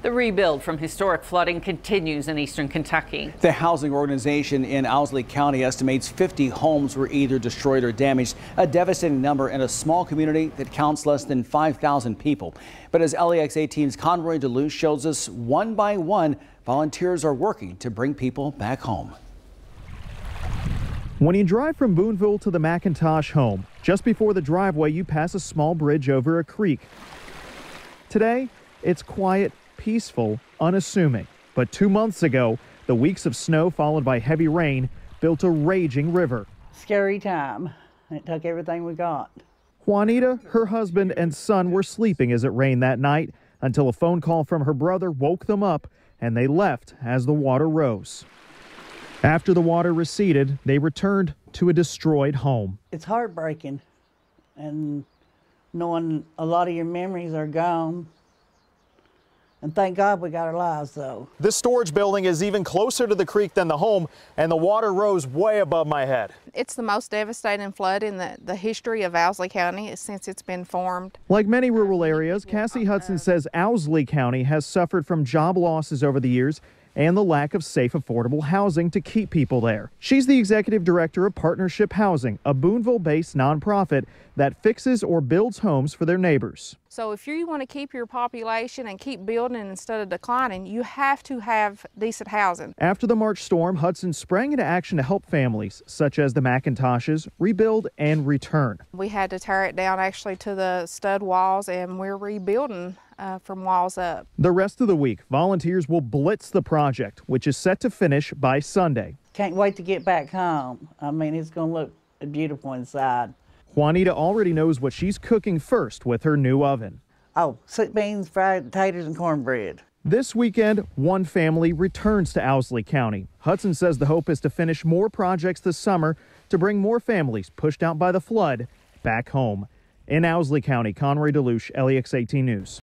The rebuild from historic flooding continues in eastern Kentucky. The housing organization in Owsley County estimates 50 homes were either destroyed or damaged, a devastating number in a small community that counts less than 5,000 people. But as LEX 18's Conroy DeLuce shows us, one by one, volunteers are working to bring people back home. When you drive from Boonville to the McIntosh home, just before the driveway, you pass a small bridge over a creek. Today, it's quiet, peaceful, unassuming. But 2 months ago, the weeks of snow followed by heavy rain built a raging river. Scary time. It took everything we got. Juanita, her husband, and son were sleeping as it rained that night until a phone call from her brother woke them up, and they left as the water rose. After the water receded, they returned to a destroyed home. It's heartbreaking, and knowing a lot of your memories are gone. And thank God we got our lives, though. This storage building is even closer to the creek than the home, and the water rose way above my head. It's the most devastating flood in the history of Owsley County since it's been formed. Like many rural areas, Cassie Hudson says Owsley County has suffered from job losses over the years and the lack of safe, affordable housing to keep people there. She's the executive director of Partnership Housing, a Boonville-based nonprofit that fixes or builds homes for their neighbors. So if you want to keep your population and keep building instead of declining, you have to have decent housing. After the March storm, Hudson sprang into action to help families, such as the McIntoshes, rebuild and return. We had to tear it down actually to the stud walls, and we're rebuilding from walls up. The rest of the week, volunteers will blitz the project, which is set to finish by Sunday. Can't wait to get back home. I mean, it's going to look beautiful inside. Juanita already knows what she's cooking first with her new oven. Oh, sweet beans, fried potatoes, and cornbread. This weekend, one family returns to Owsley County. Hudson says the hope is to finish more projects this summer to bring more families pushed out by the flood back home. In Owsley County, Conroy DeLuce, LEX 18 News.